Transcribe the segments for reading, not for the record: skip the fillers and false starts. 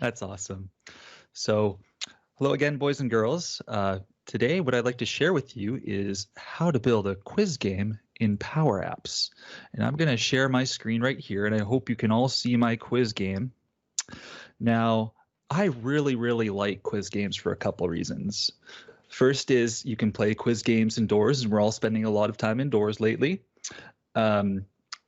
That's awesome. So, hello again, boys and girls. Today, what I'd like to share with you is how to build a quiz game in Power Apps. And I'm going to share my screen right here, and I hope you can all see my quiz game. Now, I really, really like quiz games for a couple of reasons. First is you can play quiz games indoors, and we're all spending a lot of time indoors lately.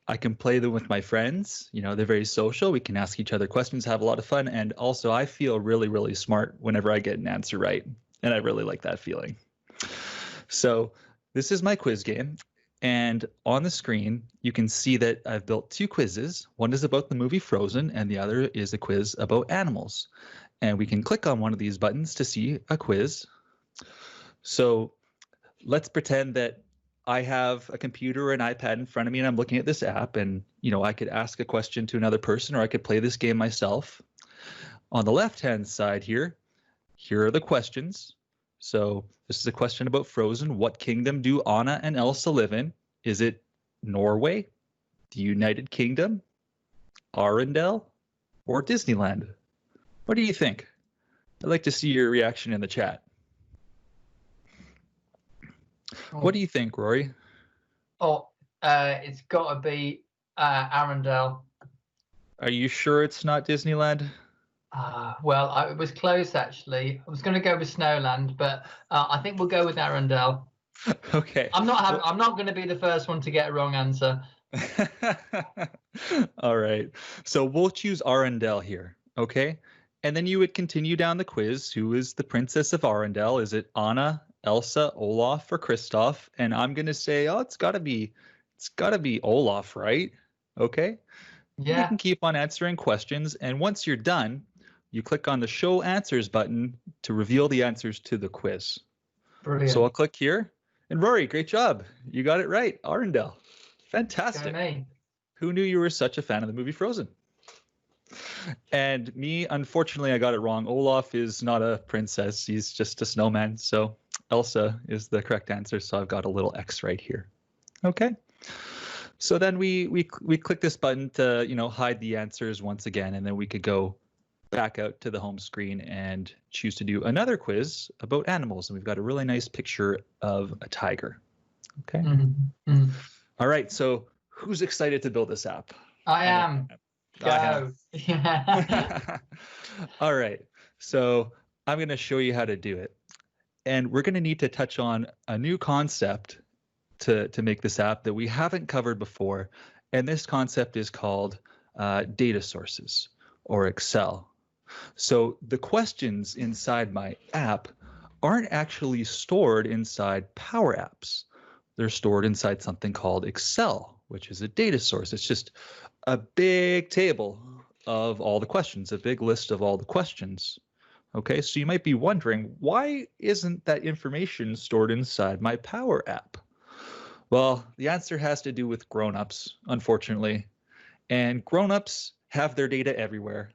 I can play them with my friends. You know, they're very social. We can ask each other questions, have a lot of fun. And also, I feel really, really smart whenever I get an answer right. And I really like that feeling. So this is my quiz game. And on the screen, you can see that I've built two quizzes. One is about the movie Frozen, and the other is a quiz about animals. And we can click on one of these buttons to see a quiz. So let's pretend that I have a computer or an iPad in front of me and I'm looking at this app, and I could ask a question to another person, or I could play this game myself. On the left-hand side here are the questions. So this is a question about Frozen. What kingdom do Anna and Elsa live in? Is it Norway, the United Kingdom, Arendelle, or Disneyland? What do you think? I'd like to see your reaction in the chat. What do you think, Rory? It's got to be Arendelle. Are you sure it's not Disneyland? Well, it was close, actually. I was going to go with Snowland, but I think we'll go with Arendelle. Okay. I'm not going to be the first one to get a wrong answer. All right. So we'll choose Arendelle here, okay? And then you would continue down the quiz. Who is the princess of Arendelle? Is it Anna, Elsa, Olaf, or Kristoff? And I'm going to say, it's got to be Olaf, right? Okay? Yeah. You can keep on answering questions, and once you're done, you click on the Show Answers button to reveal the answers to the quiz. Brilliant. So I'll click here, and Rory, great job. You got it right, Arendelle. Fantastic. Who knew you were such a fan of the movie Frozen? And me, unfortunately, I got it wrong. Olaf is not a princess. He's just a snowman. So Elsa is the correct answer. So I've got a little X right here. Okay. So then we click this button to, hide the answers once again, and then we could go back out to the home screen and choose to do another quiz about animals. And we've got a really nice picture of a tiger. Okay. Mm-hmm. All right. So who's excited to build this app? I am. Go. All right. So I'm going to show you how to do it. And we're going to need to touch on a new concept to make this app that we haven't covered before. And this concept is called data sources, or Excel. So the questions inside my app aren't actually stored inside Power Apps. They're stored inside something called Excel, which is a data source. It's just a big table of all the questions, a big list of all the questions. Okay, so you might be wondering, why isn't that information stored inside my Power App? Well, the answer has to do with grown-ups, unfortunately. And grown-ups have their data everywhere.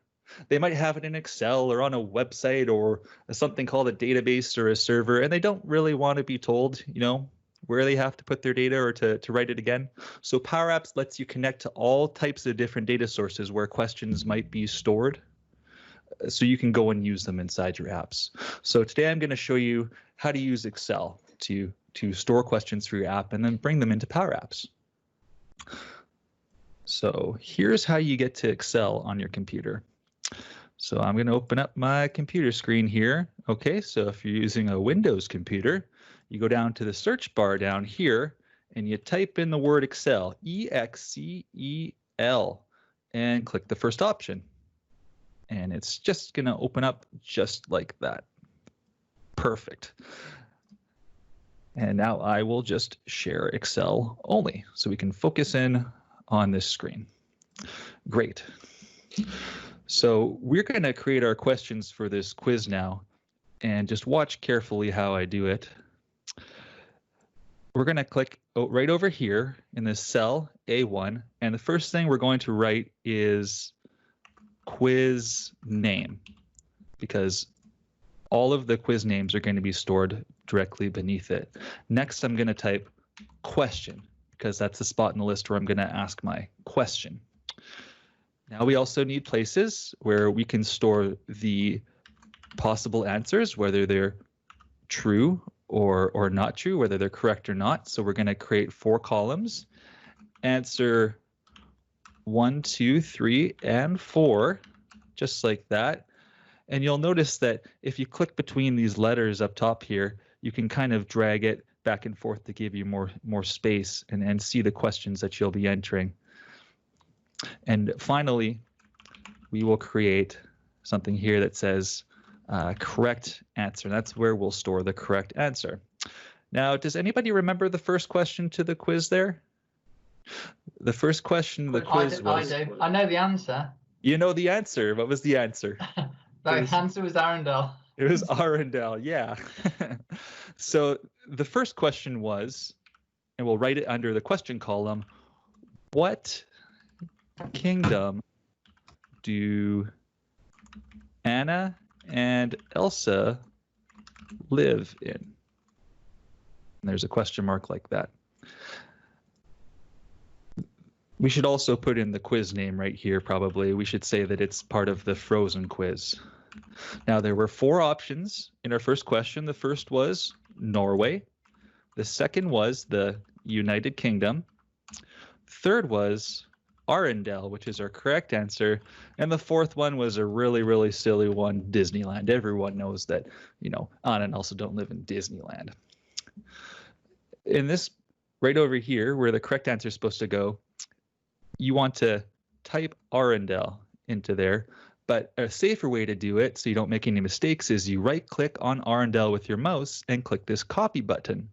They might have it in Excel or on a website or something called a database or a server, and they don't really want to be told, where they have to put their data or to write it again. So Power Apps lets you connect to all types of different data sources where questions might be stored, so you can go and use them inside your apps. So today I'm going to show you how to use Excel to store questions for your app and then bring them into Power Apps. So here's how you get to Excel on your computer. So I'm going to open up my computer screen here. Okay, so if you're using a Windows computer, you go down to the search bar down here and you type in the word Excel, E-X-C-E-L, and click the first option. And it's just going to open up just like that. Perfect. And now I will just share Excel only so we can focus in on this screen. Great. So we're going to create our questions for this quiz now, and just watch carefully how I do it. We're going to click right over here in this cell A1, and the first thing we're going to write is quiz name, because all of the quiz names are going to be stored directly beneath it. Next, I'm going to type question, because that's the spot in the list where I'm going to ask my question. Now we also need places where we can store the possible answers, whether they're true or not true, whether they're correct or not. So we're going to create 4 columns. Answer 1, 2, 3, and 4, just like that. And you'll notice that if you click between these letters up top here, you can kind of drag it back and forth to give you more space and see the questions that you'll be entering. And finally, we will create something here that says correct answer. That's where we'll store the correct answer. Now, does anybody remember the first question to the quiz there? The first question of the quiz was... I do. I know the answer. You know the answer. What was the answer? The answer was Arundel. It was Arundel, yeah. So the first question was, and we'll write it under the question column, what kingdom do Anna and Elsa live in? And there's a question mark like that. We should also put in the quiz name right here, probably. We should say that it's part of the Frozen quiz. Now, there were 4 options in our first question. The first was Norway. The second was the United Kingdom. Third was Arundel, which is our correct answer. And the fourth one was a really, really silly one, Disneyland. Everyone knows that, you know, Anna and Elsa don't live in Disneyland. In this, right over here, where the correct answer is supposed to go, you want to type Arundel into there, but a safer way to do it so you don't make any mistakes is you right-click on Arundel with your mouse and click this copy button.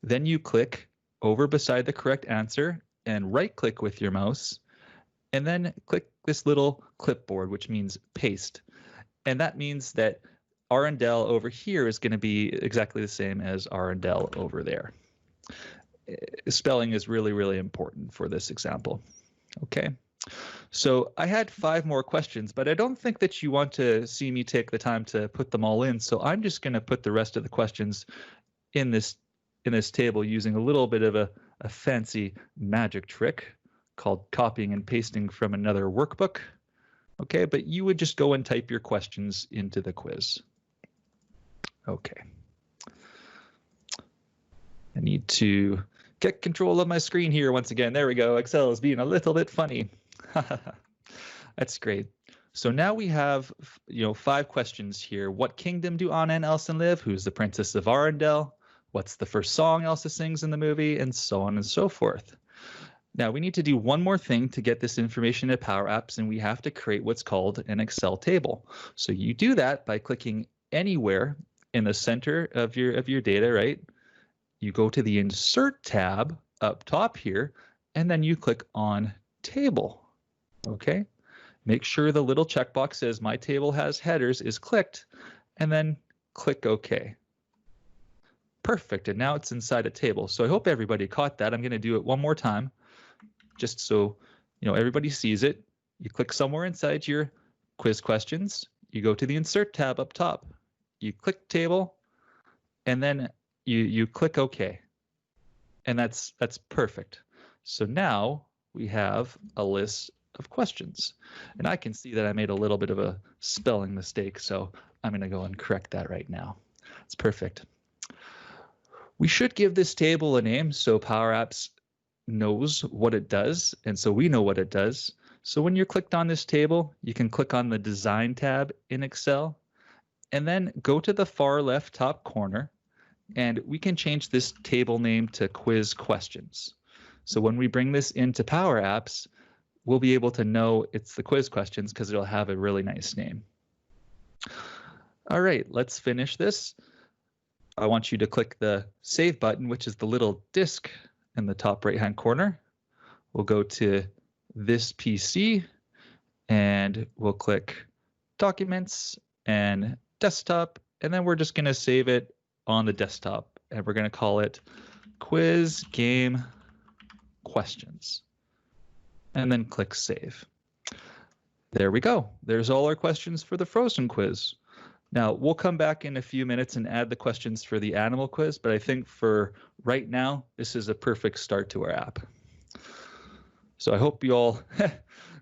Then you click over beside the correct answer and right-click with your mouse, and then click this little clipboard, which means paste. And that means that Arundel over here is going to be exactly the same as Arundel over there. Spelling is really, really important for this example. Okay, so I had 5 more questions, but I don't think that you want to see me take the time to put them all in. So I'm just going to put the rest of the questions in this table using a little bit of a fancy magic trick called copying and pasting from another workbook. Okay, but you would just go and type your questions into the quiz. Okay. I need to get control of my screen here once again. There we go. Excel is being a little bit funny. That's great. So now we have, 5 questions here. What kingdom do Anna and Elsa live? Who's the Princess of Arundel? What's the first song Elsa sings in the movie? And so on and so forth. Now we need to do one more thing to get this information into Power Apps, and we have to create what's called an Excel table. So you do that by clicking anywhere in the center of your data, right? You go to the Insert tab up top here, and then you click on Table. Okay, make sure the little checkbox says My Table Has Headers is clicked, and then click OK. Perfect, and now it's inside a table. So I hope everybody caught that. I'm going to do it one more time, just so everybody sees it. You click somewhere inside your quiz questions. You go to the Insert tab up top. You click Table, and then you click OK, and that's perfect. So now we have a list of questions, and I can see that I made a little bit of a spelling mistake, so I'm going to go and correct that right now. It's perfect. We should give this table a name so Power Apps knows what it does, and so we know what it does. So when you're clicked on this table, you can click on the Design tab in Excel, and then go to the far left top corner, and we can change this table name to Quiz Questions. So when we bring this into Power Apps, we'll be able to know it's the quiz questions because it'll have a really nice name. All right, let's finish this. I want you to click the Save button, which is the little disk in the top right-hand corner. We'll go to this PC, and we'll click Documents and Desktop, and then we're just going to save it on the desktop, and we're going to call it Quiz Game Questions, and then click Save. There we go. There's all our questions for the Frozen quiz. Now, we'll come back in a few minutes and add the questions for the animal quiz, but I think for right now, this is a perfect start to our app. So I hope you all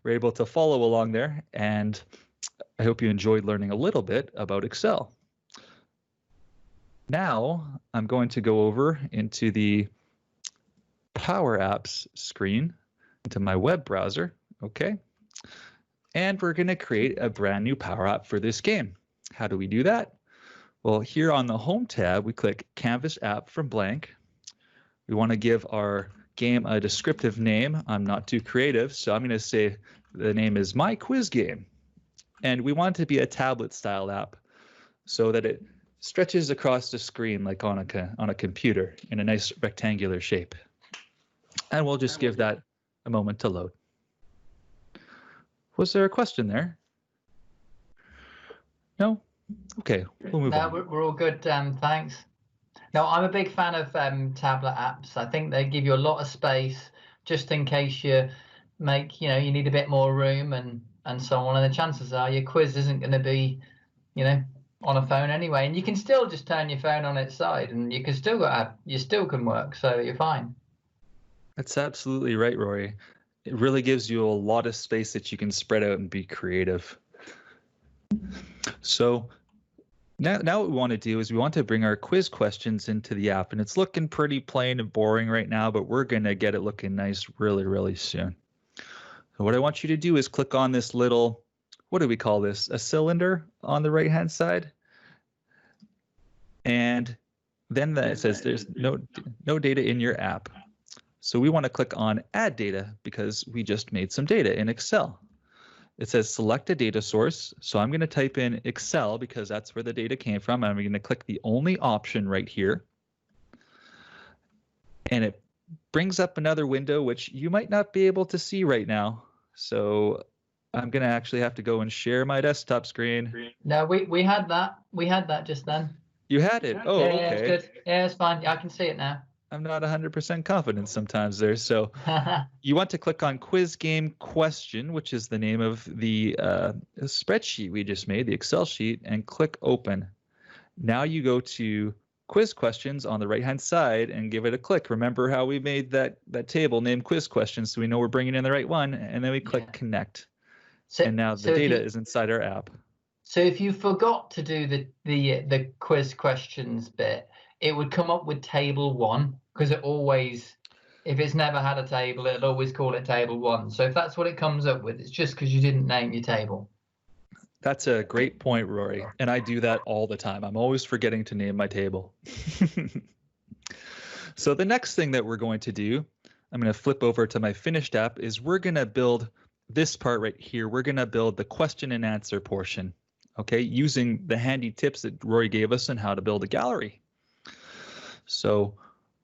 were able to follow along there, and I hope you enjoyed learning a little bit about Excel. Now I'm going to go over into the Power Apps screen, into my web browser, okay? And we're going to create a brand new Power App for this game. How do we do that? Well, here on the Home tab, we click Canvas App from blank. We want to give our game a descriptive name. I'm not too creative, so I'm going to say the name is My Quiz Game. And we want it to be a tablet-style app so that it stretches across the screen like on a computer in a nice rectangular shape. And we'll just give that a moment to load. Was there a question there? No? Okay, we'll move on. No, we're all good, thanks. No, I'm a big fan of tablet apps. I think they give you a lot of space just in case you need a bit more room and so on. And the chances are your quiz isn't going to be, on a phone anyway. And you can still just turn your phone on its side and you still can work. So you're fine. That's absolutely right, Rory. It really gives you a lot of space that you can spread out and be creative. So now what we want to do is we want to bring our quiz questions into the app, and it's looking pretty plain and boring right now, but we're going to get it looking nice really, really soon. So what I want you to do is click on this little, what do we call this? A cylinder on the right-hand side. And then it says there's no data in your app. So we want to click on Add Data because we just made some data in Excel. It says select a data source. So I'm going to type in Excel because that's where the data came from. I'm going to click the only option right here. And it brings up another window, which you might not be able to see right now. So I'm going to actually have to go and share my desktop screen. No, we had that. We had that just then. You had it? Oh, yeah, okay. Yeah, it's good. Yeah, it's fine. I can see it now. I'm not 100% confident sometimes there. So you want to click on Quiz Game Question, which is the name of the spreadsheet we just made, the Excel sheet, and click Open. Now you go to Quiz Questions on the right-hand side and give it a click. Remember how we made that table named Quiz Questions so we know we're bringing in the right one, and then we click Connect. And now the data is inside our app. So if you forgot to do the quiz questions bit, it would come up with table 1 because it always, if it's never had a table, it'll always call it table 1. So if that's what it comes up with, it's just because you didn't name your table. That's a great point, Rory. And I do that all the time. I'm always forgetting to name my table. So the next thing that we're going to do, I'm going to flip over to my finished app, is we're going to build this part right here. We're going to build the question and answer portion, okay, using the handy tips that Rory gave us on how to build a gallery. So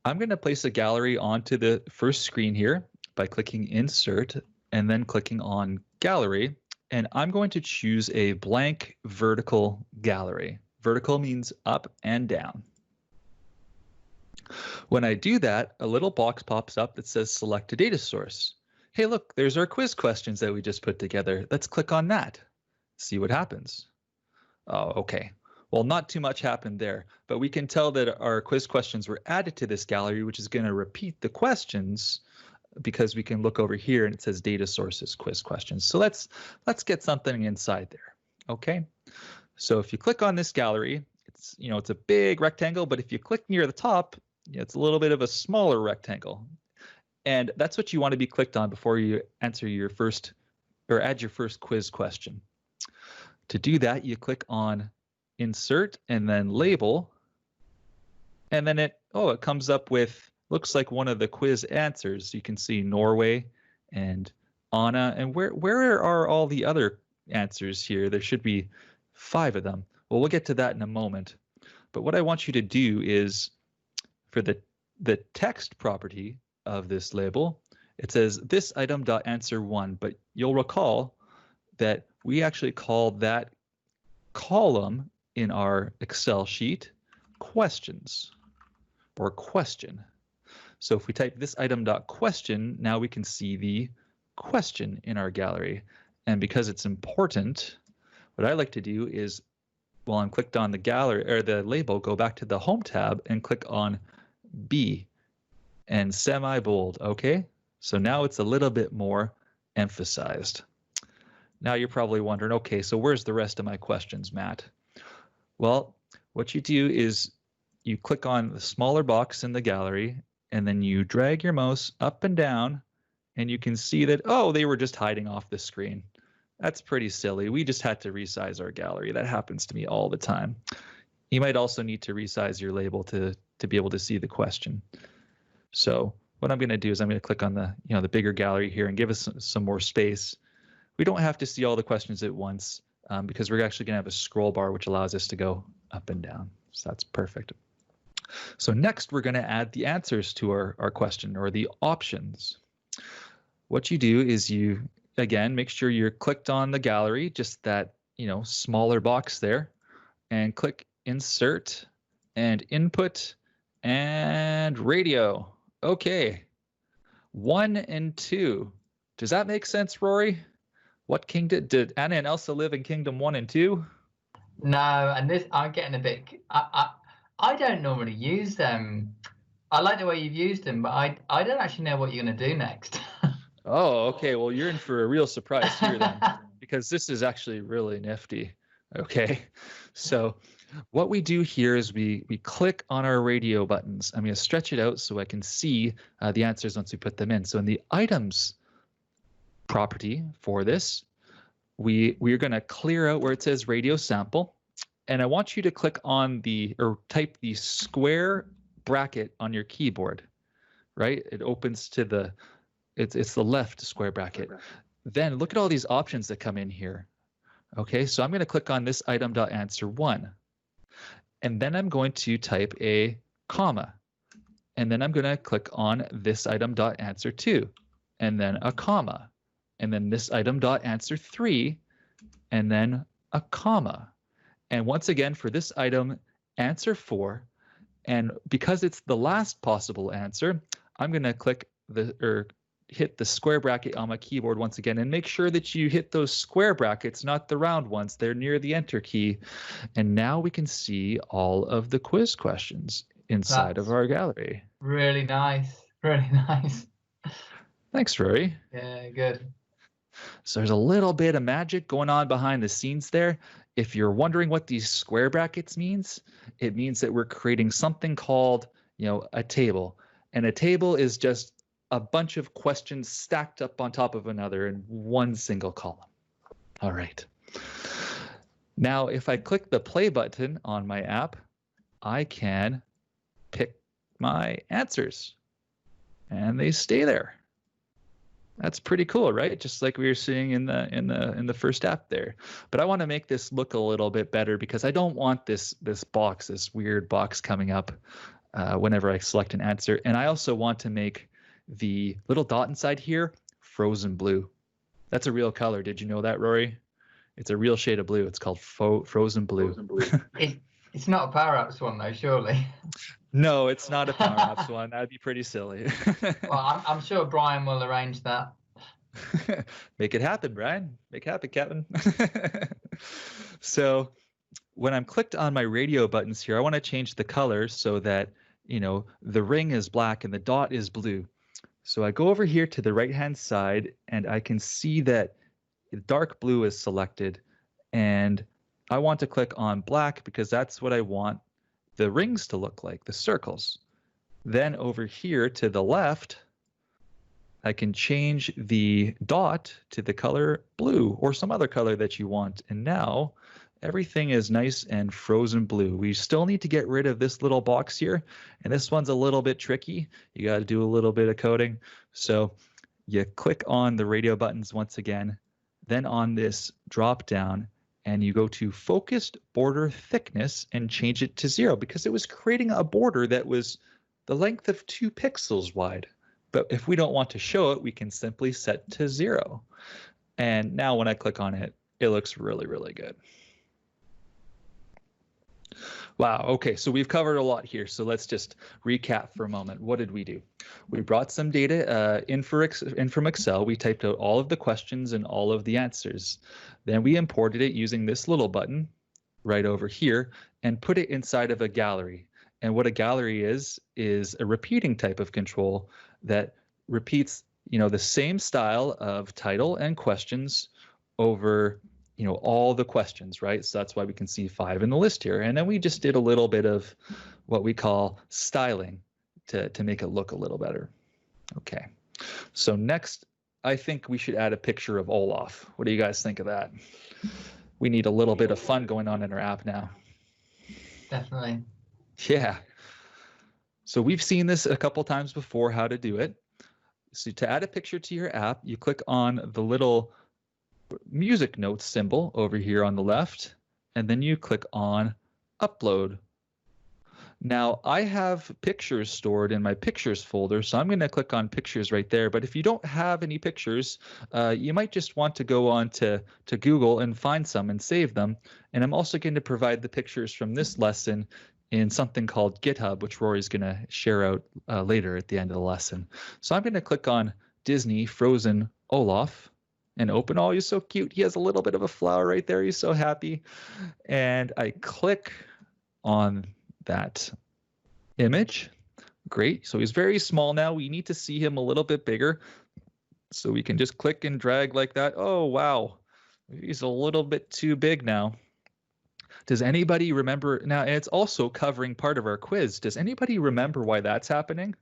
I'm going to place a gallery onto the first screen here by clicking Insert and then clicking on Gallery. And I'm going to choose a blank vertical gallery. Vertical means up and down. When I do that, a little box pops up that says select a data source. Hey, look, there's our quiz questions that we just put together. Let's click on that. See what happens. Oh, okay. Well, not too much happened there, but we can tell that our quiz questions were added to this gallery, which is going to repeat the questions because we can look over here and it says data sources quiz questions. So let's get something inside there. Okay. So if you click on this gallery, it's a big rectangle, but if you click near the top, it's a little bit of a smaller rectangle. And that's what you want to be clicked on before you answer your first or add your first quiz question. To do that, you click on Insert and then Label. And then it comes up with, looks like one of the quiz answers. You can see Norway and Anna. And where are all the other answers here? There should be 5 of them. Well, we'll get to that in a moment. But what I want you to do is for the text property of this label, it says this item.answer1, but you'll recall that we actually called that column in our Excel sheet questions or question. So if we type this item.question, now we can see the question in our gallery. And because it's important, what I like to do is while I'm clicked on the gallery or the label, go back to the Home tab and click on B and semi-bold. Okay, so now it's a little bit more emphasized. Now you're probably wondering, okay, so where's the rest of my questions, Matt? Well, what you do is you click on the smaller box in the gallery, and then you drag your mouse up and down, and you can see that, oh, they were just hiding off the screen. That's pretty silly. We just had to resize our gallery. That happens to me all the time. You might also need to resize your label to be able to see the question. So what I'm going to do is I'm going to click on the bigger gallery here and give us some more space. We don't have to see all the questions at once because we're actually going to have a scroll bar which allows us to go up and down. So that's perfect. So next we're going to add the answers to our question, or the options. What you do is you, again, make sure you're clicked on the gallery, just that, smaller box there, and click Insert and Input and Radio. Okay. 1 and 2. Does that make sense, Rory? What kingdom did Anna and Elsa live in? Kingdom 1 and 2? No, and this I'm getting a bit. I don't normally use them. I like the way you've used them, but I don't actually know what you're going to do next. Oh, okay. Well, you're in for a real surprise here then, because this is actually really nifty. Okay. So what we do here is we click on our radio buttons. I'm going to stretch it out so I can see the answers once we put them in. So in the items property for this, we're going to clear out where it says radio sample. And I want you to click on type the square bracket on your keyboard, right? It opens to it's the left square bracket. Then look at all these options that come in here. Okay, so I'm going to click on this item.answer1. And then I'm going to type a comma. And then I'm going to click on this item.answer2. And then a comma. And then this item.answer3. And then a comma. And once again, for this item, answer 4. And because it's the last possible answer, I'm going to click hit the square bracket on my keyboard once again, and make sure that you hit those square brackets, not the round ones. They're near the enter key. And now we can see all of the quiz questions inside of our gallery. Really nice. Really nice. Thanks, Rory. Yeah, good. So there's a little bit of magic going on behind the scenes there. If you're wondering what these square brackets means, it means that we're creating something called, a table. And a table is just a bunch of questions stacked up on top of another in one single column. All right. Now, if I click the play button on my app, I can pick my answers, and they stay there. That's pretty cool, right? Just like we were seeing in the first app there. But I want to make this look a little bit better because I don't want this weird box coming up whenever I select an answer. And I also want to make the little dot inside here frozen blue. That's a real color. Did you know that, Rory? It's a real shade of blue. It's called frozen blue. It's not a Power Apps one though, surely. No, it's not a Power Apps one. That'd be pretty silly. Well, I'm sure Brian will arrange that. Make it happen, Brian. Make it happen, Captain. So when I'm clicked on my radio buttons here, I want to change the color so that, the ring is black and the dot is blue. So I go over here to the right-hand side, and I can see that dark blue is selected, and I want to click on black because that's what I want the rings to look like, the circles. Then over here to the left, I can change the dot to the color blue or some other color that you want. And now everything is nice and frozen blue. We still need to get rid of this little box here, and this one's a little bit tricky. You got to do a little bit of coding. So you click on the radio buttons once again, then on this drop down, and you go to focused border thickness and change it to 0 because it was creating a border that was the length of 2 pixels wide. But if we don't want to show it, we can simply set to 0. And now when I click on it, it looks really, really good. Wow. Okay, so we've covered a lot here. So let's just recap for a moment. What did we do? We brought some data in from Excel. We typed out all of the questions and all of the answers. Then we imported it using this little button right over here and put it inside of a gallery. And what a gallery is a repeating type of control that repeats the same style of title and questions over, all the questions, right? So that's why we can see 5 in the list here. And then we just did a little bit of what we call styling to make it look a little better. Okay. So next, I think we should add a picture of Olaf. What do you guys think of that? We need a little bit of fun going on in our app now. Definitely. Yeah. So we've seen this a couple times before, how to do it. So to add a picture to your app, you click on the little music notes symbol over here on the left, and then you click on Upload. Now, I have pictures stored in my pictures folder, so I'm going to click on pictures right there. But if you don't have any pictures, you might just want to go on to Google and find some and save them. And I'm also going to provide the pictures from this lesson in something called GitHub, which Rory's going to share out later at the end of the lesson. So I'm going to click on Disney Frozen Olaf and open. Oh, he's so cute. He has a little bit of a flower right there. He's so happy. And I click on that image. Great. So he's very small now. We need to see him a little bit bigger. So we can just click and drag like that. Oh, wow. He's a little bit too big now. Does anybody remember now? And it's also covering part of our quiz. Does anybody remember why that's happening?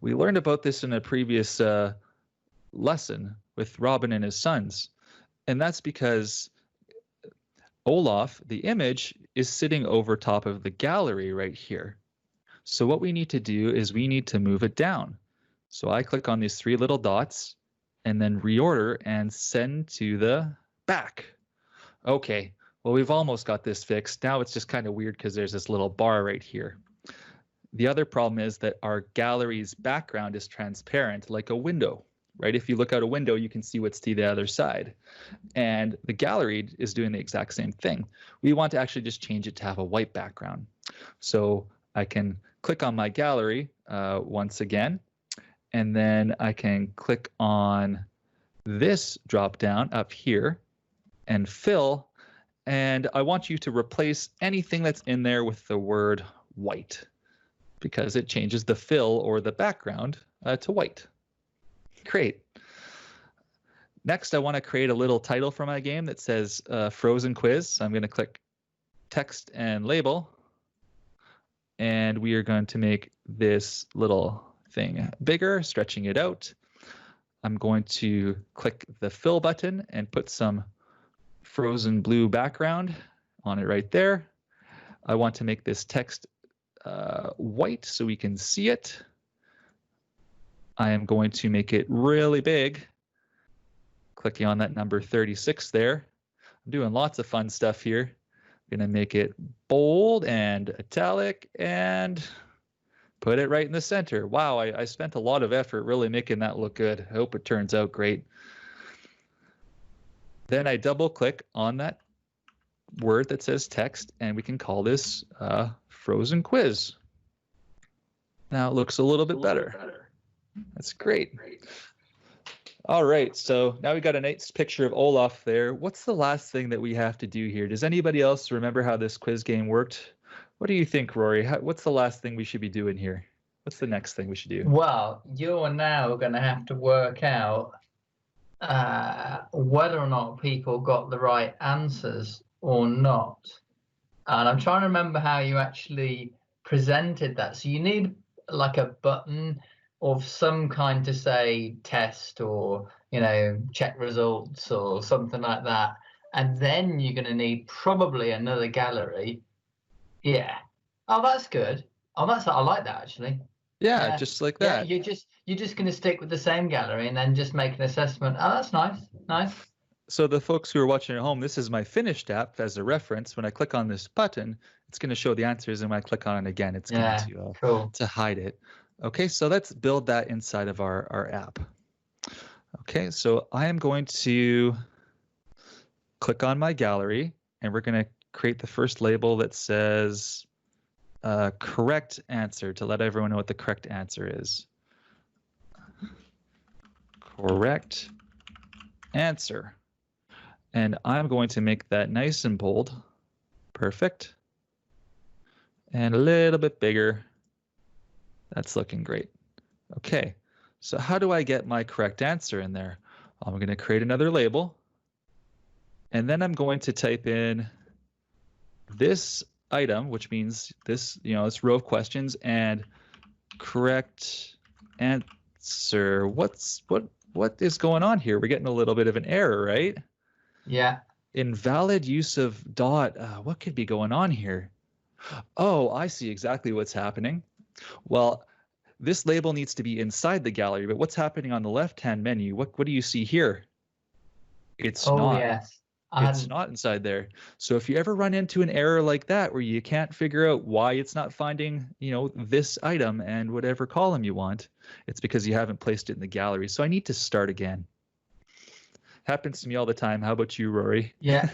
We learned about this in a previous lesson with Robin and his sons. And that's because Olaf, the image, is sitting over top of the gallery right here. So what we need to do is we need to move it down. So I click on these 3 little dots and then reorder and send to the back. Okay, well, we've almost got this fixed. Now it's just kind of weird because there's this little bar right here. The other problem is that our gallery's background is transparent like a window, right? If you look out a window, you can see what's to the other side. And the gallery is doing the exact same thing. We want to actually just change it to have a white background. So I can click on my gallery once again, and then I can click on this drop down up here and fill. And I want you to replace anything that's in there with the word white, because it changes the fill or the background to white. Great. Next, I want to create a little title for my game that says Frozen Quiz. So I'm going to click Text and Label. And we are going to make this little thing bigger, stretching it out. I'm going to click the Fill button and put some frozen blue background on it right there. I want to make this text white so we can see it. I am going to make it really big, clicking on that number 36 there. I'm doing lots of fun stuff here. I'm going to make it bold and italic and put it right in the center. Wow, I spent a lot of effort really making that look good. I hope it turns out great. Then I double click on that word that says text, and we can call this Frozen Quiz. Now it looks a little bit better. That's great. All right, so now we got a nice picture of Olaf there. What's the last thing that we have to do here? Does anybody else remember how this quiz game worked? What do you think, Rory? What's the last thing we should be doing here? What's the next thing we should do? Well, you're now going to have to work out whether or not people got the right answers or not. And I'm trying to remember how you actually presented that. So you need like a button of some kind to say test or, check results or something like that. And then you're going to need probably another gallery. Yeah. Oh, that's good. Oh, I like that actually. Yeah, just like that. Yeah, you're just going to stick with the same gallery and then just make an assessment. Oh, that's nice. Nice. So the folks who are watching at home, this is my finished app as a reference. When I click on this button, it's going to show the answers, and when I click on it again, it's going to hide it. Okay, so let's build that inside of our app. Okay, so I am going to click on my gallery, and we're going to create the first label that says correct answer to let everyone know what the correct answer is. Correct answer. And I'm going to make that nice and bold. Perfect. And a little bit bigger. That's looking great. Okay, So how do I get my correct answer in there? I'm going to create another label, and then I'm going to type in this item, which means this, this row of questions, and correct answer. What is going on here? We're getting a little bit of an error, right? Yeah. Invalid use of dot. What could be going on here? Oh, I see exactly what's happening. Well, this label needs to be inside the gallery, but what's happening on the left-hand menu? What do you see here? It's Oh, not. yes. It's not inside there. So if you ever run into an error like that where you can't figure out why it's not finding, this item and whatever column you want, it's because you haven't placed it in the gallery. So I need to start again. Happens to me all the time. How about you, Rory? Yeah,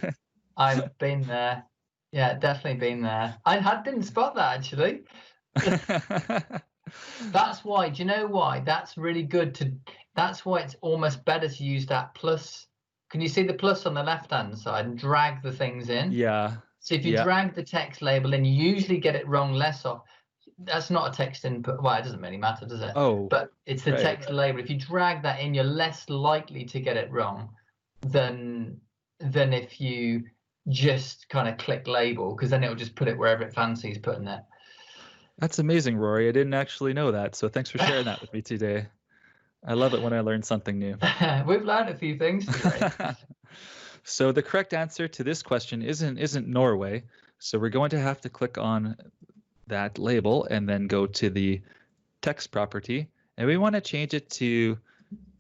I've been there. Yeah, definitely been there. I didn't spot that actually. That's why. Do you know why? That's really good that's why it's almost better to use that plus. Can you see the plus on the left-hand side and drag the things in? Yeah. So if you drag the text label in, you usually get it wrong less off. That's not a text input. Well, it doesn't really matter, does it? Oh. But it's the text label. If you drag that in, you're less likely to get it wrong than if you just kind of click label, because then it'll just put it wherever it fancies putting it. That's amazing, Rory. I didn't actually know that. So thanks for sharing that with me today. I love it when I learn something new. We've learned a few things today. So the correct answer to this question isn't Norway. So we're going to have to click on that label and then go to the text property. And we want to change it to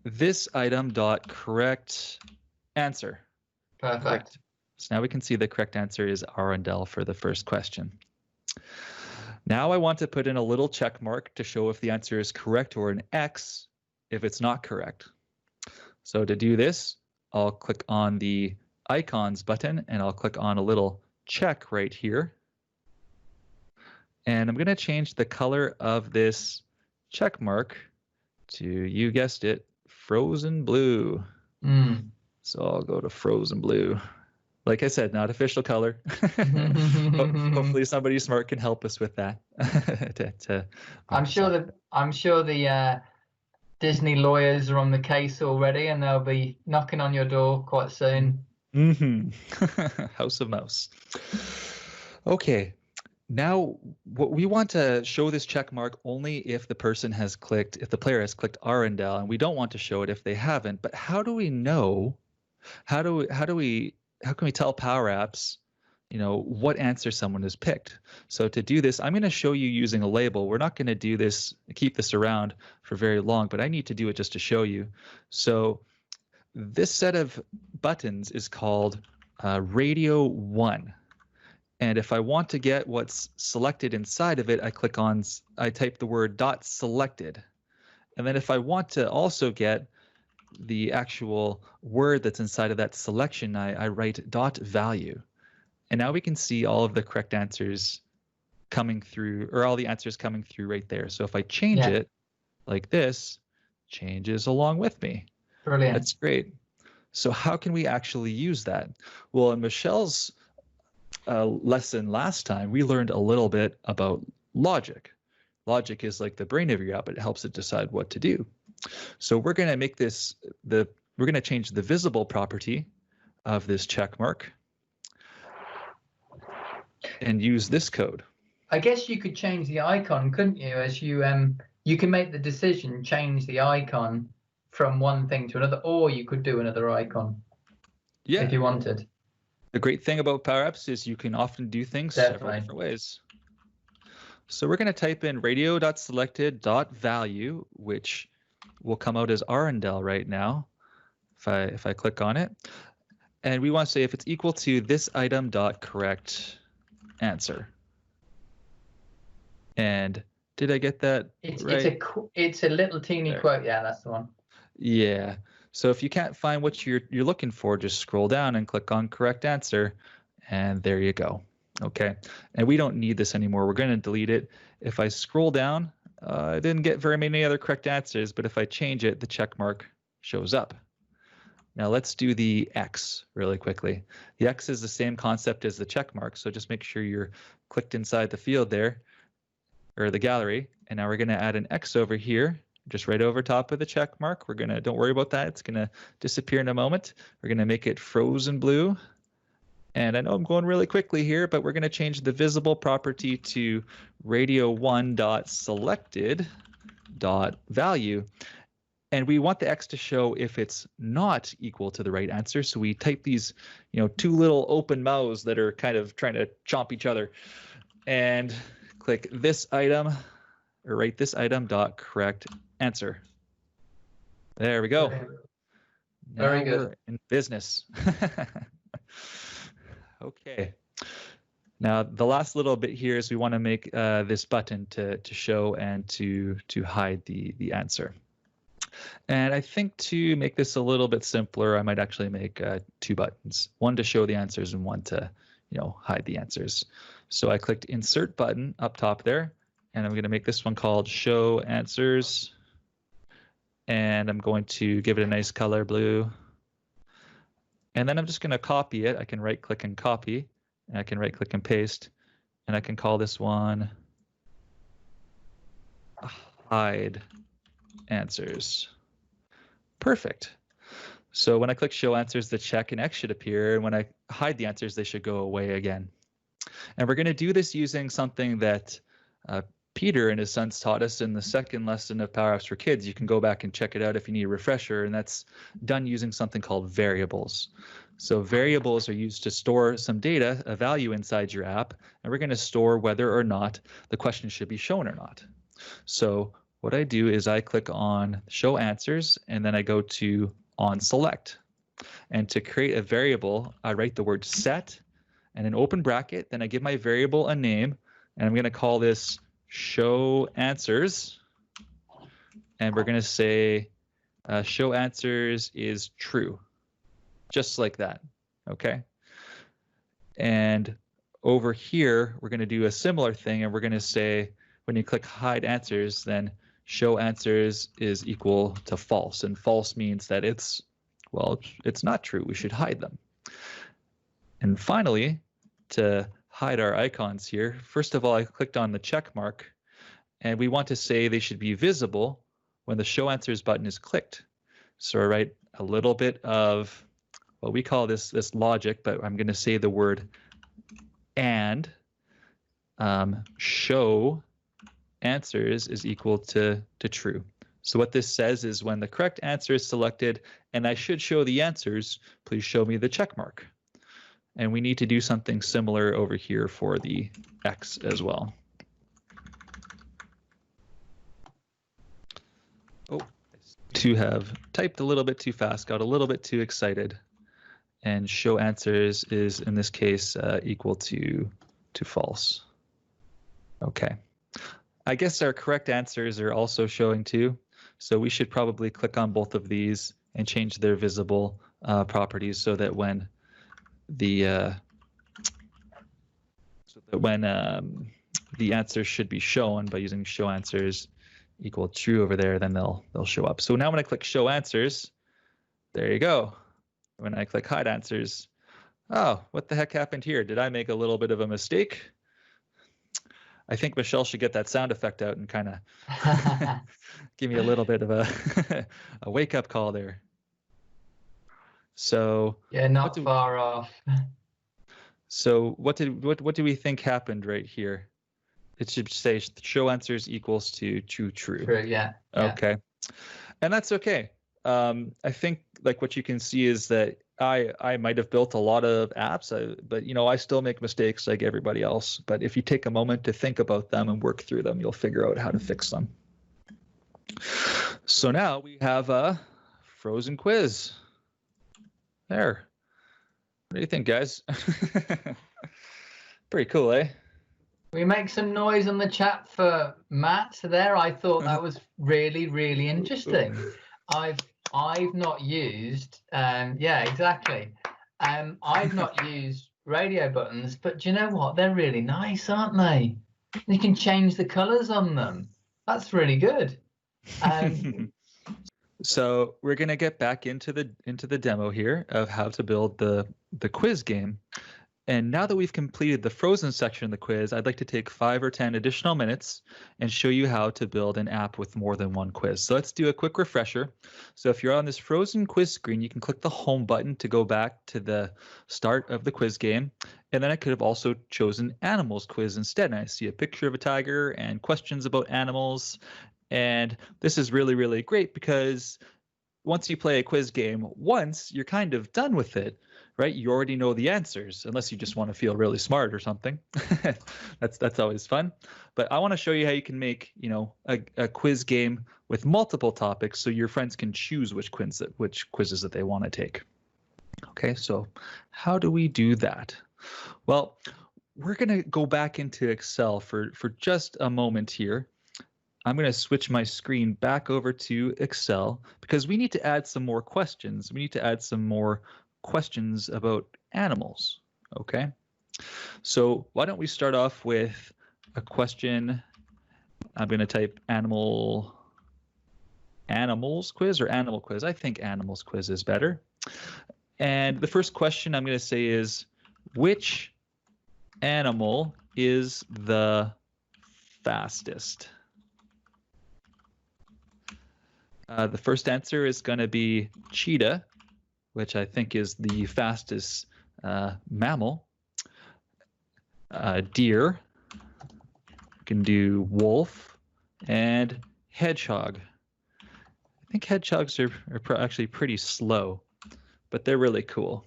this item dot correct answer. Perfect. So now we can see the correct answer is Arundel for the first question. Now I want to put in a little check mark to show if the answer is correct, or an X if it's not correct. So to do this, I'll click on the icons button and I'll click on a little check right here. And I'm going to change the color of this check mark to, you guessed it, frozen blue. So I'll go to frozen blue. Like I said, not official color. Hopefully somebody smart can help us with that. I'm sure the Disney lawyers are on the case already, and they'll be knocking on your door quite soon. House of Mouse. Okay. Now, what we want to show this check mark only if the player has clicked Arundel, and we don't want to show it if they haven't. But how do we know? How can we tell Power Apps, what answer someone has picked? So to do this, I'm going to show you using a label. We're not going to do this, keep this around for very long, but I need to do it just to show you. So this set of buttons is called Radio 1. And if I want to get what's selected inside of it, I type the word dot selected. And then if I want to also get the actual word that's inside of that selection, I write dot value. And now we can see all of the correct answers coming through, or all the answers coming through right there. So if I change it like this, changes along with me. Brilliant. That's great. So how can we actually use that? Well, in Michelle's lesson last time, we learned a little bit about logic. Logic is like the brain of your app. It helps it decide what to do. So we're going to make this, we're going to change the visible property of this check mark and use this code. I guess you could change the icon, couldn't you? As you can make the decision, change the icon from one thing to another, or you could do another icon if you wanted. The great thing about Power Apps is you can often do things several different ways. So we're going to type in radio.selected.value, which will come out as Arundel right now if I click on it. And we want to say if it's equal to this item dot correct answer. And did I get that right? It's a little teeny quote. Yeah, that's the one. Yeah. So if you can't find what you're looking for, just scroll down and click on correct answer, and there you go. Okay. And we don't need this anymore. We're going to delete it. If I scroll down, I didn't get very many other correct answers, but if I change it, the check mark shows up. Now let's do the X really quickly. The X is the same concept as the check mark, so just make sure you're clicked inside the field there, or the gallery. And now we're going to add an X over here just right over top of the check mark. Don't worry about that. It's gonna disappear in a moment. We're gonna make it frozen blue. And I know I'm going really quickly here, but we're gonna change the visible property to radio1.selected.value. And we want the X to show if it's not equal to the right answer. So we type these, two little open mouths that are kind of trying to chomp each other, and click this item, or write this item dot correct answer. There we go. Very good. We're in business. Okay. Now the last little bit here is we want to make this button to show and to hide the answer. And I think to make this a little bit simpler, I might actually make 2 buttons, one to show the answers and one to, hide the answers. So I clicked Insert button up top there, and I'm going to make this one called Show Answers. And I'm going to give it a nice color blue. And then I'm just going to copy it. I can right click and copy, and I can right click and paste, and I can call this one Hide Answers. Perfect. So when I click Show Answers, the check and X should appear, and when I hide the answers, they should go away again. And we're going to do this using something that Peter and his sons taught us in the second lesson of Power Apps for Kids. You can go back and check it out if you need a refresher, and that's done using something called variables. So variables are used to store some data, a value inside your app, and we're going to store whether or not the question should be shown or not. So what I do is I click on Show Answers, and then I go to On Select. And to create a variable, I write the word set and an open bracket, then I give my variable a name, and I'm going to call this Show Answers, and we're going to say Show Answers is true, just like that. Okay. And over here, we're going to do a similar thing, and we're going to say when you click Hide Answers, then Show Answers is equal to false, and false means that it's not true. We should hide them. And finally, to hide our icons here, first of all, I clicked on the check mark, and we want to say they should be visible when the Show Answers button is clicked. So I write a little bit of what we call this logic, but I'm going to say the word and show answers is equal to true. So what this says is when the correct answer is selected and I should show the answers, please show me the check mark. And we need to do something similar over here for the X as well. Oh, to have typed a little bit too fast, got a little bit too excited. And show answers is in this case equal to false. Okay. I guess our correct answers are also showing too. So we should probably click on both of these and change their visible properties so that when the answers should be shown by using show answers equal true over there, then they'll show up. So now when I click show answers, there you go. When I click hide answers, oh, what the heck happened here? Did I make a little bit of a mistake? I think Michelle should get that sound effect out and kind of give me a little bit of a wake up call there. So yeah, not far off. So what do we think happened right here? It should say show answers equals to true. True, yeah. Okay, and that's okay. I think like what you can see is that I might have built a lot of apps, but I still make mistakes like everybody else. But if you take a moment to think about them and work through them, you'll figure out how to fix them. So now we have a frozen quiz. There. What do you think, guys? Pretty cool, eh? We make some noise on the chat for Matt there. I thought that was really, really interesting. I've not used, yeah, exactly. I've not used radio buttons, but do you know what? They're really nice, aren't they? You can change the colors on them. That's really good. So we're gonna get back into the demo here of how to build the quiz game, And now that we've completed the frozen section of the quiz, I'd like to take 5 or 10 additional minutes and show you how to build an app with more than one quiz. So let's do a quick refresher. So if you're on this frozen quiz screen, you can click the home button to go back to the start of the quiz game. And then I could have also chosen animals quiz instead. And I see a picture of a tiger and questions about animals. And this is really, really great because once you play a quiz game once, you're kind of done with it, right? You already know the answers, unless you just want to feel really smart or something. That's always fun. But I want to show you how you can make, a quiz game with multiple topics, so your friends can choose which quizzes that they want to take. Okay, so how do we do that? Well, we're going to go back into Excel for just a moment here. I'm going to switch my screen back over to Excel because we need to add some more questions. We need to add some more questions about animals, okay? So why don't we start off with a question. I'm going to type animals quiz or animal quiz. I think animals quiz is better. And the first question I'm going to say is, which animal is the fastest? The first answer is going to be cheetah, which I think is the fastest mammal. Deer. We can do wolf and hedgehog. I think hedgehogs are actually pretty slow, but they're really cool.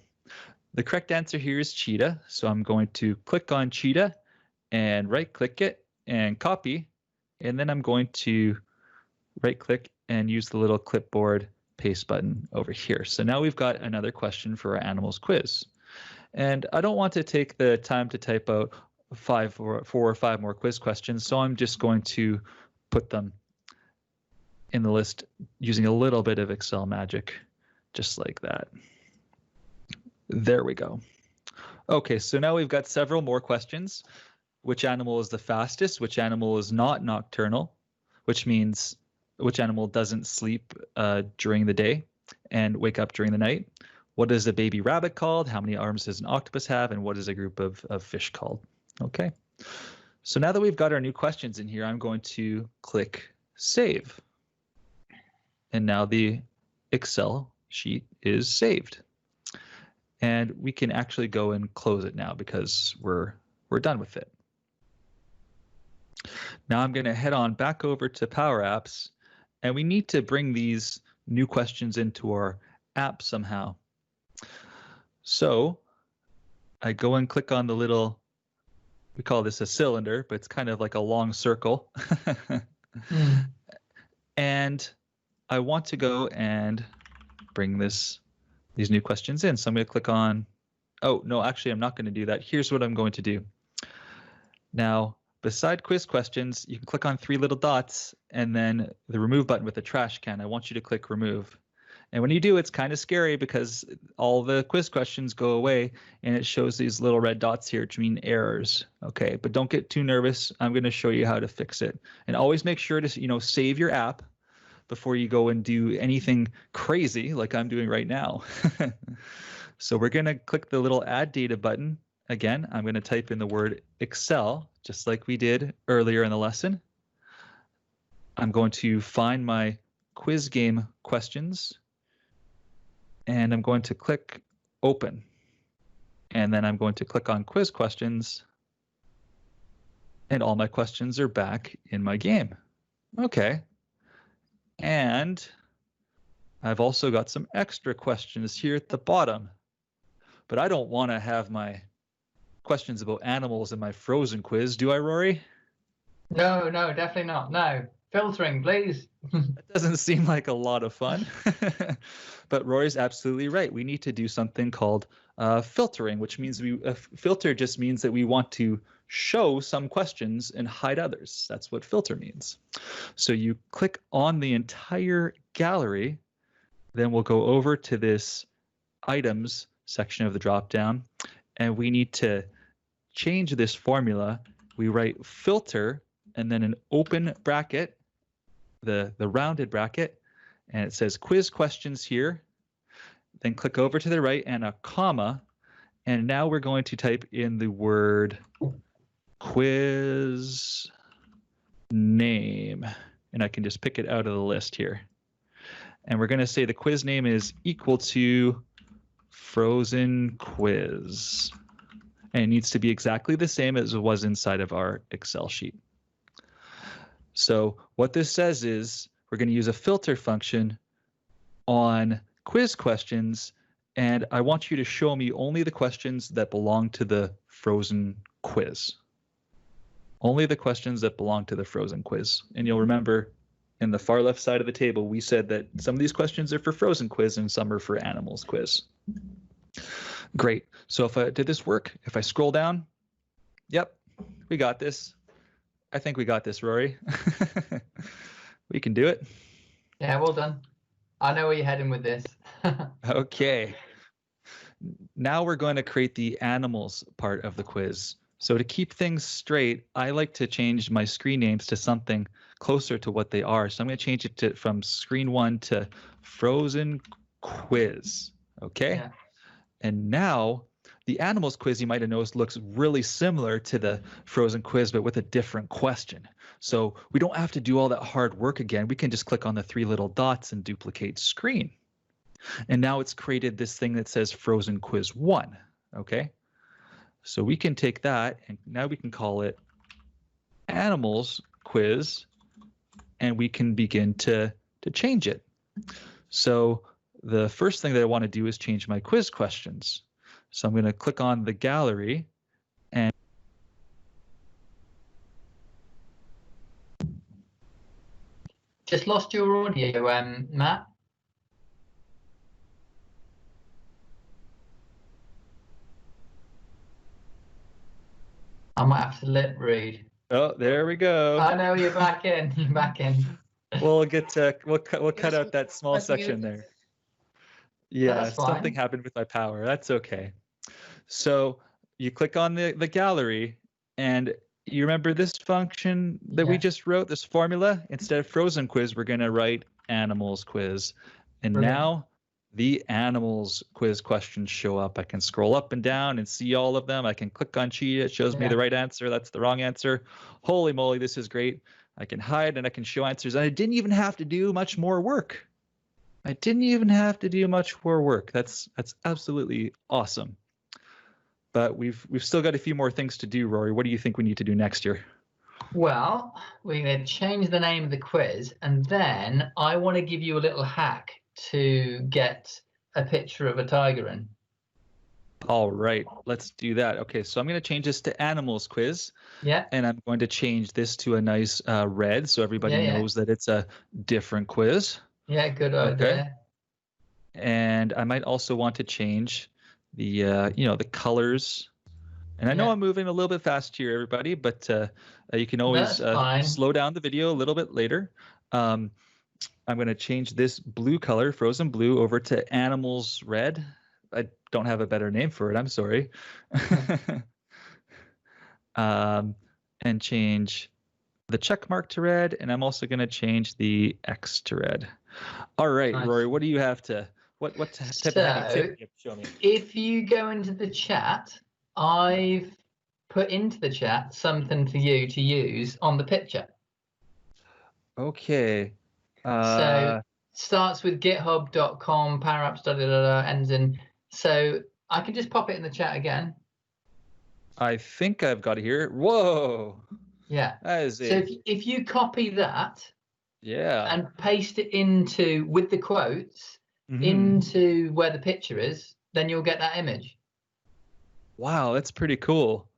The correct answer here is cheetah, so I'm going to click on cheetah and right-click it and copy, and then I'm going to right-click and use the little clipboard paste button over here. So now we've got another question for our animals quiz. And I don't want to take the time to type out 4 or 5 more quiz questions, so I'm just going to put them in the list using a little bit of Excel magic, just like that. There we go. Okay, so now we've got several more questions. Which animal is the fastest? Which animal is not nocturnal? Which means which animal doesn't sleep during the day and wake up during the night? What is a baby rabbit called? How many arms does an octopus have? And what is a group of fish called? Okay, so now that we've got our new questions in here, I'm going to click Save. And now the Excel sheet is saved. And we can actually go and close it now because we're done with it. Now I'm going to head on back over to Power Apps, and we need to bring these new questions into our app somehow. So I go and click on the little, we call this a cylinder, but it's kind of like a long circle. And I want to go and bring these new questions in. So I'm going to click on, oh, no, actually, I'm not going to do that. Here's what I'm going to do. Now, beside quiz questions, you can click on 3 little dots and then the remove button with the trash can. I want you to click remove. And when you do, it's kind of scary because all the quiz questions go away and it shows these little red dots here, which mean errors. Okay, but don't get too nervous. I'm going to show you how to fix it. And always make sure to, save your app before you go and do anything crazy like I'm doing right now. So we're going to click the little add data button. Again, I'm going to type in the word Excel, just like we did earlier in the lesson. I'm going to find my quiz game questions, and I'm going to click Open. And then I'm going to click on Quiz Questions, and all my questions are back in my game. Okay. And I've also got some extra questions here at the bottom, but I don't want to have my questions about animals in my frozen quiz, do I, Rory? No, definitely not. No. Filtering, please. That doesn't seem like a lot of fun. But Rory's absolutely right. We need to do something called filtering, which means filter just means that we want to show some questions and hide others. That's what filter means. So you click on the entire gallery, then we'll go over to this items section of the dropdown, and we need to change this formula. We write filter and then an open bracket, the rounded bracket, and it says quiz questions here. Then click over to the right and a comma, And now we're going to type in the word quiz name. And I can just pick it out of the list here. And we're going to say the quiz name is equal to frozen quiz. And it needs to be exactly the same as it was inside of our Excel sheet. So what this says is we're going to use a filter function on quiz questions, and I want you to show me only the questions that belong to the frozen quiz. Only the questions that belong to the frozen quiz. And you'll remember in the far left side of the table, we said that some of these questions are for frozen quiz and some are for animals quiz. Great. So did this work? If I scroll down, yep, we got this. I think we got this, Rory. We can do it. Yeah, well done. I know where you're heading with this. Okay. Now we're going to create the animals part of the quiz. So to keep things straight, I like to change my screen names to something closer to what they are. So I'm going to change it from screen 1 to frozen quiz. Okay. Yeah. And now the animals quiz, you might have noticed, looks really similar to the frozen quiz, but with a different question. So we don't have to do all that hard work again. We can just click on the 3 little dots and duplicate screen. And now it's created this thing that says frozen quiz 1. Okay. So we can take that and now we can call it animals quiz, and we can begin to change it. So the first thing that I want to do is change my quiz questions. So I'm going to click on the gallery and Just lost your audio, Matt. I might have to lip read. oh, there we go. I know you're back in. You're back in. We'll cut out that small section there. Yeah, something happened with my power. That's okay. So you click on the gallery, and you remember this function that we just wrote, this formula? Instead of frozen quiz, we're going to write animals quiz. And now the animals quiz questions show up. I can scroll up and down and see all of them. I can click on cheat. It shows me the right answer. That's the wrong answer. Holy moly, this is great. I can hide and I can show answers. And I didn't even have to do much more work. That's absolutely awesome. But we've still got a few more things to do, Rory. What do you think we need to do next year? Well, we're going to change the name of the quiz, and then I want to give you a little hack to get a picture of a tiger in. All right, let's do that. Okay, so I'm going to change this to animals quiz. Yeah. And I'm going to change this to a nice red so everybody knows that it's a different quiz. Yeah, good idea. Okay. And I might also want to change the the colors. And I know I'm moving a little bit fast here, everybody, but you can always slow down the video a little bit later. I'm going to change this blue color, frozen blue, over to animals red. I don't have a better name for it. I'm sorry. And change the check mark to red. And I'm also going to change the X to red. All right, nice. Rory, what do you have to, what type of tip you show me? If you go into the chat, I've put into the chat something for you to use on the picture. Okay. So starts with github.com, powerapps, ends in. So I can just pop it in the chat again. I think I've got it here. Whoa. Yeah. That is it. So if you copy that, and paste it into with the quotes into where the picture is, then you'll get that image. Wow, that's pretty cool.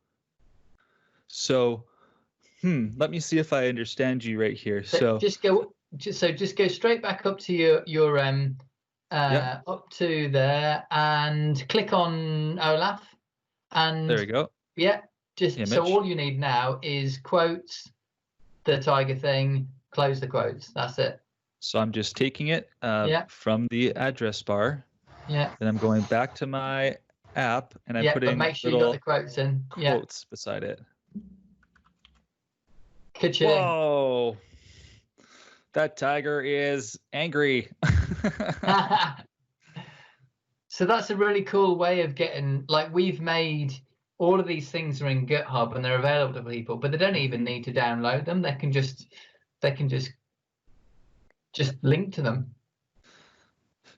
So, let me see if I understand you right here. So just go straight back up to your up to there and click on Olaf, and there we go. Yeah, so all you need now is quotes, the tiger thing, close the quotes. That's it. So I'm just taking it from the address bar. Yeah. Then I'm going back to my app and I'm putting make sure you got the quotes in. Quotes beside it. Ka-ching. Whoa. That tiger is angry. So that's a really cool way of getting, like, we've made all of these things are in GitHub and they're available to people, but they don't even need to download them. They can just link to them.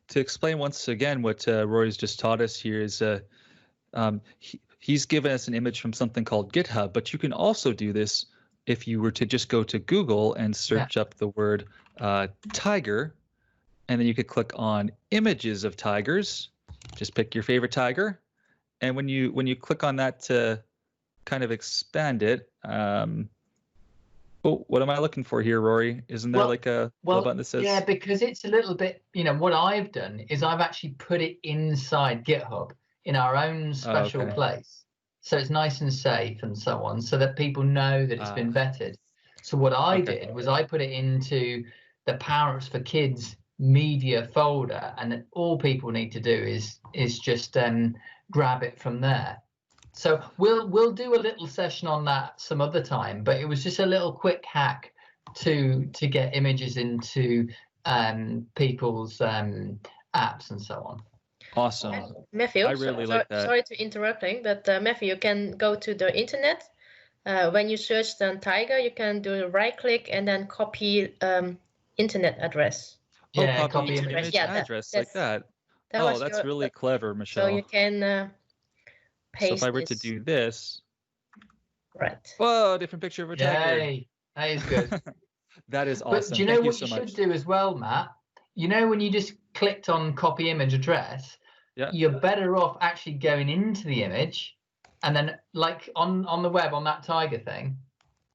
To explain once again what Rory's just taught us here is he's given us an image from something called GitHub, but you can also do this if you were to just go to Google and search up the word tiger, and then you could click on images of tigers. Just pick your favorite tiger, and when you click on that to kind of expand it, oh, what am I looking for here, Rory? Isn't there like a little button that says? Yeah, because it's a little bit, what I've done is I've actually put it inside GitHub in our own special place. So it's nice and safe and so on, so that people know that it's been vetted. So what I did was I put it into the Power Ups for Kids media folder, and all people need to do is just grab it from there. So we'll do a little session on that some other time, but it was just a little quick hack to get images into people's apps and so on. Awesome. Matthew, I really like that. Sorry to interrupting, but Matthew, you can go to the internet. When you search the tiger, you can do a right click and then copy internet address. Yeah, copy image address like that. That's really clever, Michelle. So you can paste. So if I were to do this, right? Whoa, different picture of a tiger. Yay, that is good. That is awesome. But do you know what you should do as well, Matt? When you just clicked on copy image address, you're better off actually going into the image, and then like on the web, on that tiger thing,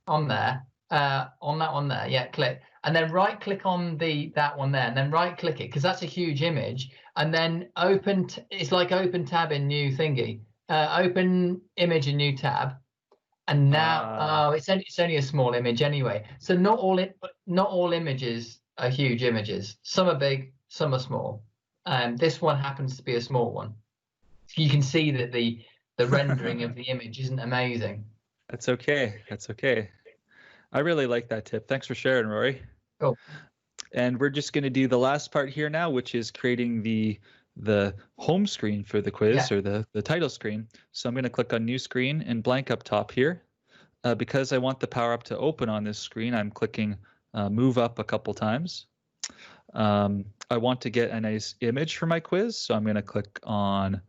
on there, on that one there, click, and then right click on that one there, and then right click it, because that's a huge image, and then it's like open tab in new thingy, open image in new tab, and now it's only a small image anyway. So not all images are huge images. Some are big, some are small. This one happens to be a small one. You can see that the rendering of the image isn't amazing. That's okay. That's okay. I really like that tip. Thanks for sharing, Rory. Cool. And we're just going to do the last part here now, which is creating the home screen for the quiz, or the title screen. So I'm going to click on new screen and blank up top here. Because I want the power up to open on this screen, I'm clicking move up a couple times. I want to get a nice image for my quiz, so I'm going to click on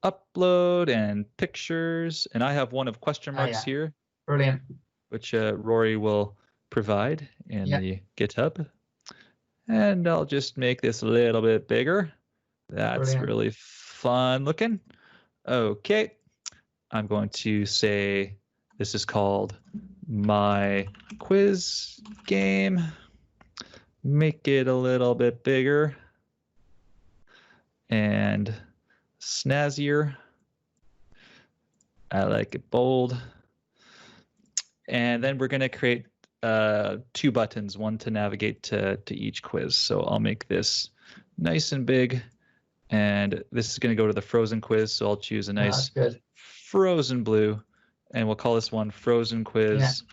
upload and pictures, and I have one of question marks here. Brilliant. Which Rory will provide in the GitHub. And I'll just make this a little bit bigger. That's really fun looking. Okay, I'm going to say this is called my quiz game. Make it a little bit bigger and snazzier. I like it bold. And then we're going to create 2 buttons, one to navigate to each quiz. So I'll make this nice and big. And this is going to go to the frozen quiz. So I'll choose a nice frozen blue. And we'll call this one Frozen Quiz.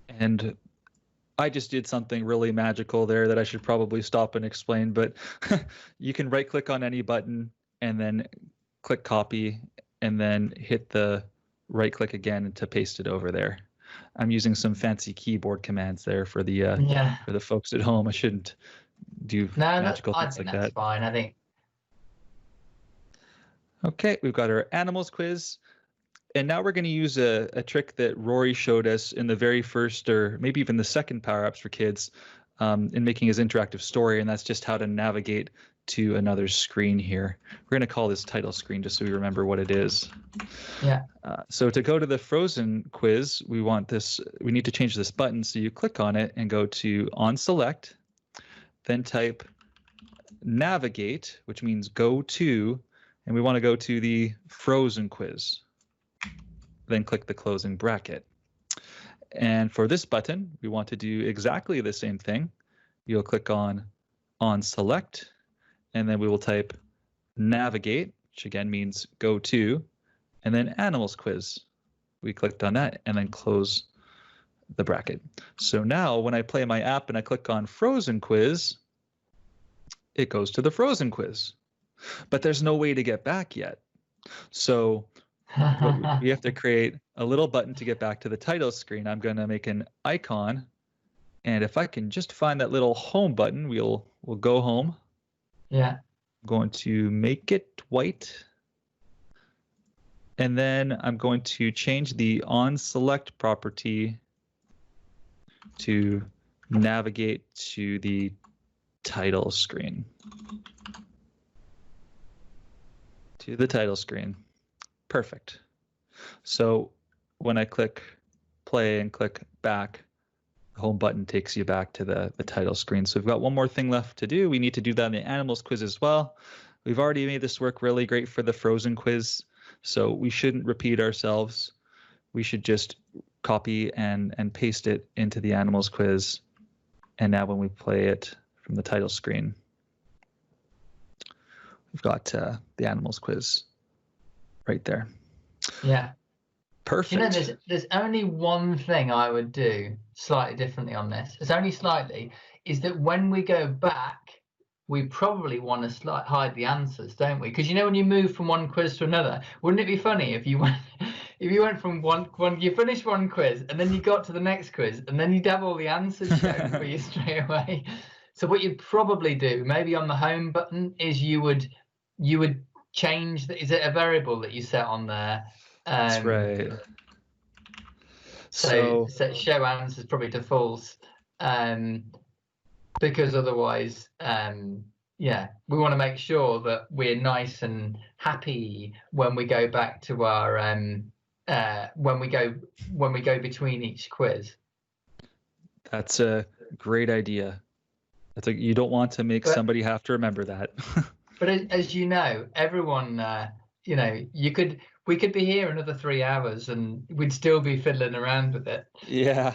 Yeah. And I just did something really magical there that I should probably stop and explain. But you can right click on any button and then click copy and then hit the right click again to paste it over there. I'm using some fancy keyboard commands there for the folks at home. I shouldn't do magical things like that. That's fine, I think. Okay, we've got our animals quiz. And now we're going to use a trick that Rory showed us in the very first, or maybe even the second Power Ups for Kids, in making his interactive story, and that's just how to navigate to another screen here. We're going to call this title screen just so we remember what it is. Yeah. So to go to the Frozen Quiz, we need to change this button. So you click on it and go to On Select, then type Navigate, which means go to, and we want to go to the Frozen Quiz. Then click the closing bracket. And for this button, we want to do exactly the same thing. You'll click on Select, and then we will type Navigate, which again means go to, and then Animals Quiz. We clicked on that and then close the bracket. So now when I play my app and I click on Frozen Quiz, it goes to the frozen quiz. But there's no way to get back yet. So we have to create a little button to get back to the title screen. I'm going to make an icon. And if I can just find that little home button, we'll go home. Yeah. I'm going to make it white. And then I'm going to change the onSelect property to navigate to the title screen. To the title screen. Perfect. So when I click play and click back, the home button takes you back to the title screen. So we've got one more thing left to do. We need to do that in the animals quiz as well. We've already made this work really great for the frozen quiz, so we shouldn't repeat ourselves. We should just copy and paste it into the animals quiz. And now when we play it from the title screen, we've got the animals quiz right there. Yeah. Perfect. You know, there's only one thing I would do slightly differently on this. It's only slightly, is that when we go back, we probably want to hide the answers, don't we? Because you know, when you move from one quiz to another, wouldn't it be funny if you went from one you finished one quiz and then you got to the next quiz and then you'd have all the answers shown for you straight away. So what you'd probably do, maybe on the home button, is you would change is it a variable that you set on there? That's right. So show answers probably to false, because otherwise, yeah, we want to make sure that we're nice and happy when we go back to our when we go between each quiz. That's a great idea. You don't want to make somebody have to remember that. But as you know, everyone, you know, we could be here another 3 hours and we'd still be fiddling around with it. Yeah,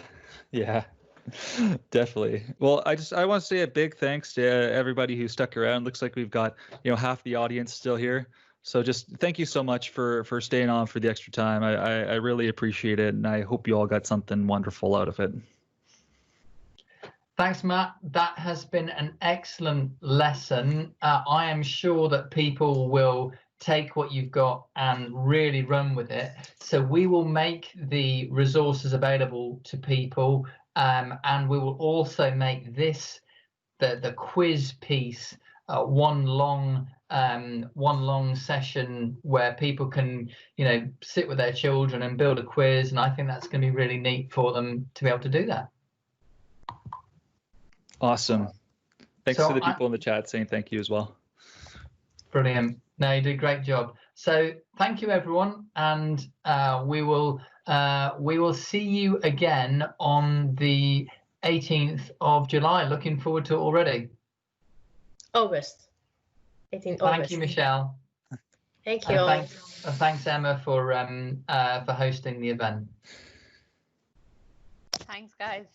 definitely. Well, I want to say a big thanks to everybody who stuck around. Looks like we've got, you know, half the audience still here. So just thank you so much for staying on for the extra time. I really appreciate it, and I hope you all got something wonderful out of it. Thanks, Matt. That has been an excellent lesson. I am sure that people will take what you've got and really run with it. So we will make the resources available to people, and we will also make this the quiz piece one long session where people can, you know, sit with their children and build a quiz. And I think that's going to be really neat for them to be able to do that. Awesome. Thanks to the people in the chat saying thank you as well. Brilliant. No, you did a great job. So thank you, everyone, and we will see you again on the 18th of July. Looking forward to it already. August. 18th August. Thank you, Michelle. Thank you. Thanks, Emma, for hosting the event. Thanks, guys.